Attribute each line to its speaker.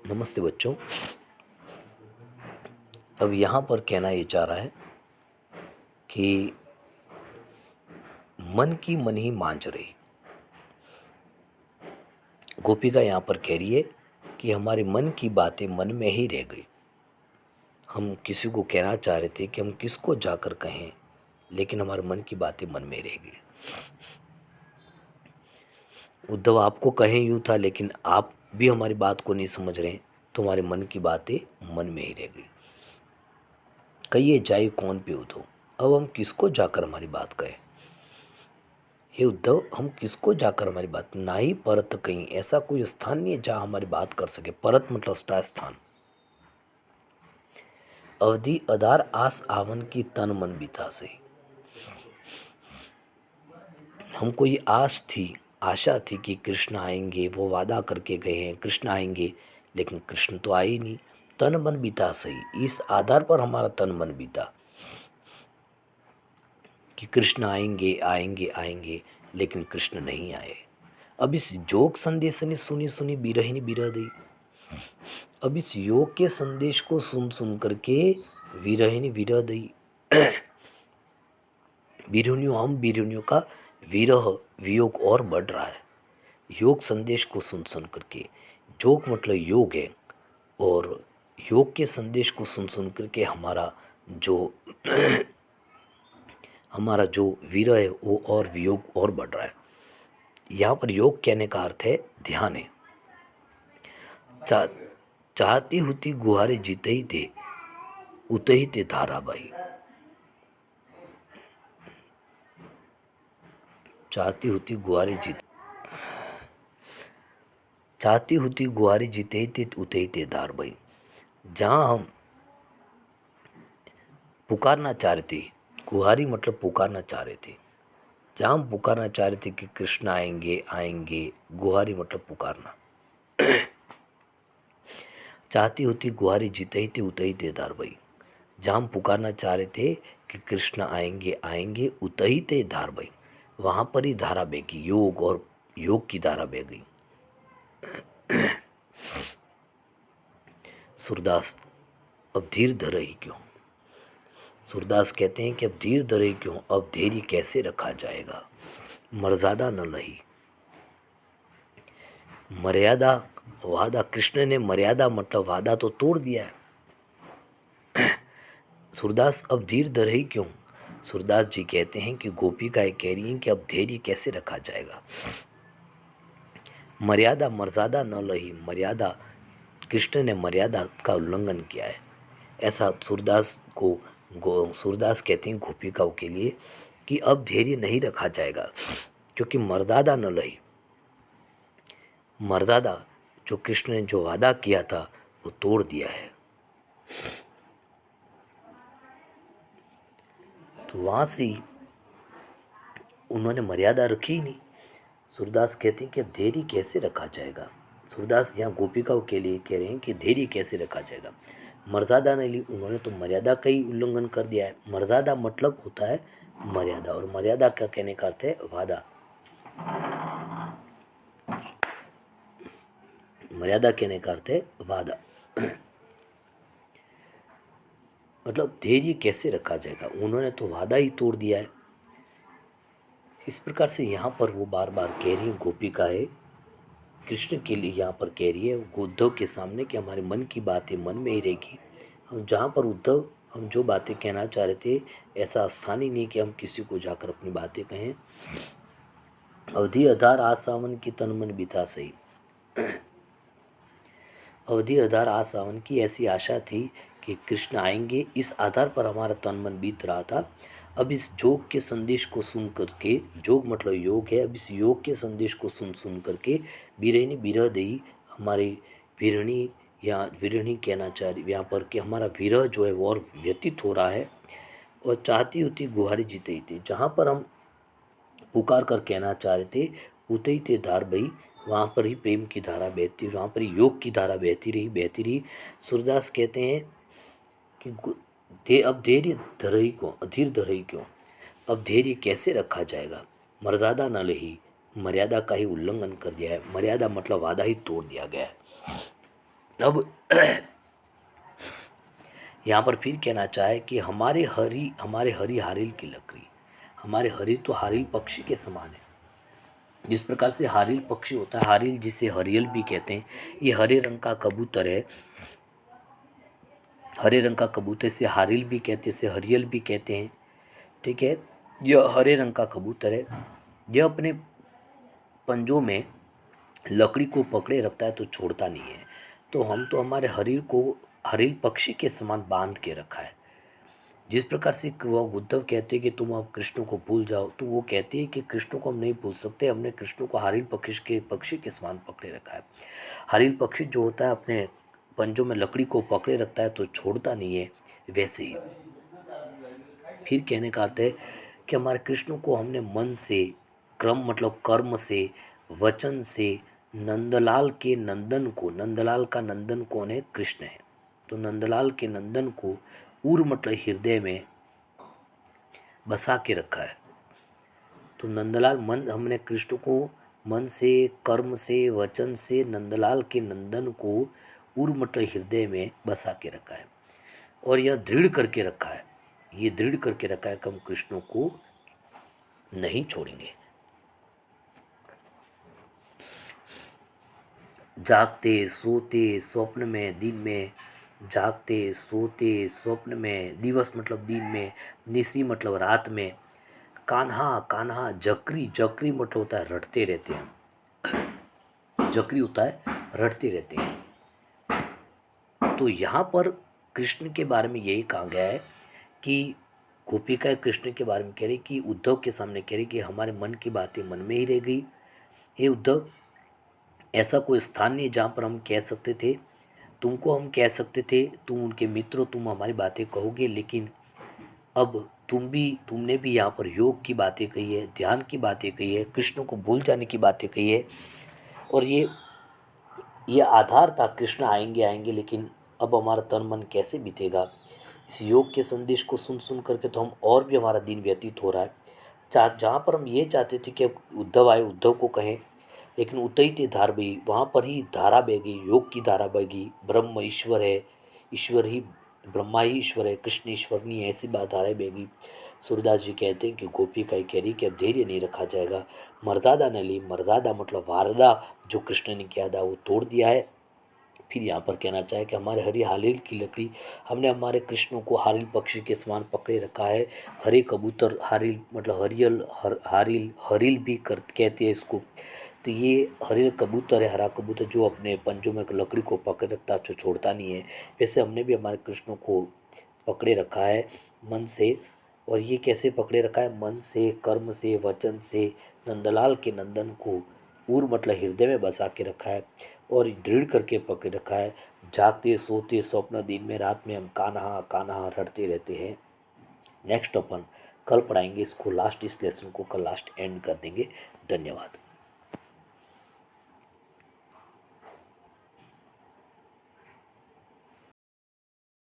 Speaker 1: नमस्ते बच्चों। अब यहाँ पर कहना ये चाह रहा है कि मन की मन ही मांझ रही। गोपिका यहाँ पर कह रही है कि हमारे मन की बातें मन में ही रह गई। हम किसी को कहना चाह रहे थे कि हम किसको जाकर कहें, लेकिन हमारे मन की बातें मन में रह गई। उद्धव आपको कहें यूँ था, लेकिन आप भी हमारी बात को नहीं समझ रहे हैं, तो हमारे मन की बातें मन में ही रह गई। कहिए जाए कौन पे उद्धव, अब हम किसको जाकर हमारी बात कहें। हे उद्धव, हम किसको जाकर हमारी बात, ना ही परत कहीं, ऐसा कोई स्थान नहीं है जहाँ हमारी बात कर सके। परत मतलब स्थान। अवधि अधार आस आवन की तन मन बिता से। हमको ये आस थी, आशा थी कि कृष्ण आएंगे, वो वादा करके गए हैं कृष्ण आएंगे, लेकिन कृष्ण तो आए ही नहीं। तन मन बीता सही, इस आधार पर हमारा तन मन बीता कि कृष्ण आएंगे आएंगे आएंगे, लेकिन कृष्ण नहीं आए। अब इस जोग संदेश ने सुनी सुनी बिरहिनी बिरह दी। अब इस योग के संदेश को सुन सुन करके विरहिनी विरह दी। बिरहनियों का विरह वियोग और बढ़ रहा है। योग संदेश को सुन सुन करके, जोग मतलब योग है, और योग के संदेश को सुन सुन करके हमारा जो विरह है वो और वियोग और बढ़ रहा है। यहाँ पर योग कहने का अर्थ है ध्यान है। चाहती होती गुहारे जीते ही थे उते ही ते धाराबाई। चाहती होती गुहारे जीते ही थे उते ही ते धाराबाई। जहाँ हम पुकारना चाह रहे थे, गुहारी मतलब पुकारना चाह रहे थे, जहाँ हम पुकारना चाह रहे थे कि कृष्ण आएंगे आएंगे, गुहारी मतलब पुकारना। चाहती होती गुहारी जीते ही थे उते ही ते धाराबाई। जहाँ हम पुकारना चाह रहे थे कि कृष्ण आएंगे आएंगे, उतही ते धार बही, वहाँ पर ही धारा बहेगी, योग और योग की धारा बह गई। सूरदास अब धीर धरे ही क्यों। सूरदास कहते हैं कि अब धीर धरे क्यों, अब धैर्य कैसे रखा जाएगा। मर्यादा न लही, मर्यादा वादा, कृष्ण ने मर्यादा मतलब वादा तो तोड़ दिया है। सूरदास अब धीर धरे ही क्यों। सूरदास जी कहते हैं कि गोपिकाएं कह रही हैं कि अब धैर्य कैसे रखा जाएगा। मर्यादा न लही, मर्यादा, कृष्ण ने मर्यादा का उल्लंघन किया है, ऐसा सूरदास कहते हैं गोपिकाओं के लिए कि अब धैर्य नहीं रखा जाएगा, क्योंकि मर्यादा न लही, मर्यादा जो कृष्ण ने जो वादा किया था वो तोड़ दिया है। तो वहाँ से उन्होंने मर्यादा रखी ही नहीं। सूरदास कहते हैं कि अब धैर्य कैसे रखा जाएगा। सूरदास यहाँ गोपिकाओं के लिए कह रहे हैं कि धैर्य कैसे रखा जाएगा। मर्यादा ने ली, उन्होंने तो मर्यादा का ही उल्लंघन कर दिया है। मर्यादा मतलब होता है मर्यादा, और मर्यादा का कहने का अर्थ है वादा। मर्यादा कहने का अर्थ है वादा। मतलब धैर्य कैसे रखा जाएगा, उन्होंने तो वादा ही तोड़ दिया है। इस प्रकार से यहाँ पर वो बार बार कह रही है गोपिकाएं कृष्ण के लिए, यहाँ पर कह रही है उद्धव के सामने कि हमारे मन की बातें मन में ही रहेगी। हम जहाँ पर उद्धव हम जो बातें कहना चाह रहे थे, ऐसा स्थान ही नहीं कि हम किसी को जाकर अपनी बातें कहें। अवधि आधार आज सावन की तन मन बिता सही। अवधि आधार आज सावन की ऐसी आशा थी कि कृष्ण आएंगे, इस आधार पर हमारा तन मन बीत रहा था। अब इस जोग के संदेश को सुन करके, जोग मतलब योग है, अब इस योग के संदेश को सुन सुन करके बिरहिनी बिरह दई, हमारी विरहणी या विरहणी कहना चाह रही यहाँ पर कि हमारा विरह जो है वो और व्यतीत हो रहा है। और चाहती होती गुहारी जीते ही थे, जहाँ पर हम पुकार कर कहना चाह रहे थे उते ही थे धार बही, वहाँ पर ही प्रेम की धारा बहती, वहाँ पर ही योग की धारा बहती रही। सूरदास कहते हैं कि अब धैर्य धरई क्यों, अधीर धरई क्यों, अब धैर्य कैसे रखा जाएगा। मर्यादा न लही, मर्यादा का ही उल्लंघन कर दिया है। मर्यादा मतलब वादा ही तोड़ दिया गया है। अब यहाँ पर फिर कहना चाहे कि हमारे हरी हारिल की लकड़ी, हमारे हरी तो हारिल पक्षी के समान है। जिस प्रकार से हारिल पक्षी होता है, हारिल जिसे हरियल भी कहते हैं, ये हरे रंग का कबूतर है। हरे रंग का कबूतर से हारिल भी कहते हैं, इसे हरियल भी कहते हैं। ठीक है, यह हरे रंग का कबूतर है। यह अपने पंजों में लकड़ी को पकड़े रखता है तो छोड़ता नहीं है। तो हम तो हमारे हरिल को हरिल पक्षी के समान बांध के रखा है। जिस प्रकार से वो उद्धव कहते हैं कि तुम अब कृष्ण को भूल जाओ, तो वो कहते हैं कि कृष्ण को हम नहीं भूल सकते, हमने कृष्ण को हरिल पक्षी के समान पकड़े रखा है। हरिल पक्षी जो होता है अपने पंजों में लकड़ी को पकड़े रखता है तो छोड़ता नहीं है, वैसे ही फिर कहने का अर्थ है कि हमारे कृष्ण को हमने मन से, क्रम मतलब कर्म से, वचन से, नंदलाल के नंदन को, नंदलाल का नंदन कौन है? कृष्ण है। तो नंदलाल के नंदन को उर मतलब हृदय में बसा के रखा है। तो नंदलाल मन, हमने कृष्ण को मन से, कर्म से, वचन से नंदलाल के नंदन को उर मतलब हृदय में बसा के रखा है। और यह दृढ़ करके रखा है, ये दृढ़ करके रखा है कि हम कृष्ण को नहीं छोड़ेंगे। जागते सोते स्वप्न में दिन में, जागते सोते स्वप्न में, दिवस मतलब दिन में, निसी मतलब रात में, कान्हा कान्हा, जकरी जकरी मतलब होता है रटते रहते हैं, जकरी होता है रटते रहते हैं। तो यहाँ पर कृष्ण के बारे में यही कहा गया है कि गोपिका कृष्ण के बारे में कह रही कि उद्धव के सामने कह रही कि हमारे मन की बातें मन में ही रह गई। हे उद्धव, ऐसा कोई स्थान नहीं जहाँ पर हम कह सकते थे, तुमको हम कह सकते थे, तुम उनके मित्र हो, तुम हमारी बातें कहोगे, लेकिन अब तुमने भी यहाँ पर योग की बातें कही है, ध्यान की बातें कही है, कृष्ण को भूल जाने की बातें कही है। और ये आधार था कृष्ण आएंगे आएंगे, लेकिन अब हमारा तन मन कैसे बीतेगा? इस योग के संदेश को सुन सुन करके तो हम और भी हमारा दिन व्यतीत हो रहा है। जहाँ पर हम ये चाहते थे कि अब उद्धव आए, उद्धव को कहें, लेकिन उतई थी धार बही, वहाँ पर ही धारा बह गई, योग की धारा बह गई। ब्रह्म ईश्वर है, ईश्वर ही ब्रह्मा ही ईश्वर है, कृष्ण ईश्वर नहीं है, ऐसी बात धाराएं बह गई। सूरदास जी कहते हैं कि गोपिका कह रही कि अब धैर्य नहीं रखा जाएगा, मर्यादा न ली, मर्यादा मतलब वारदा जो कृष्ण ने किया था वो तोड़ दिया है। फिर यहाँ पर कहना चाहे कि हमारे हरी हालिल की लकड़ी, हमने हमारे कृष्ण को हारिल पक्षी के समान पकड़े रखा है। हरे कबूतर, हारिल मतलब हरियल, हारिल हरिल भी कहते हैं इसको। तो ये हरिल कबूतर है, हरा कबूतर जो अपने पंजों में लकड़ी को पकड़ रखता है, जो छोड़ता नहीं है। वैसे हमने भी हमारे कृष्ण को पकड़े रखा है मन से। और ये कैसे पकड़े रखा है? मन से, कर्म से, वचन से, नंदलाल के नंदन को उर मतलब हृदय में बसा के रखा है और दृढ़ करके पकड़ रखा है। जागते सोते स्वप्न दिन में रात में हम कान्हा कान्हा रटते रहते हैं। नेक्स्ट अपन कल पढ़ाएंगे इसको, लास्ट इस लेसन को कल लास्ट एंड कर देंगे। धन्यवाद।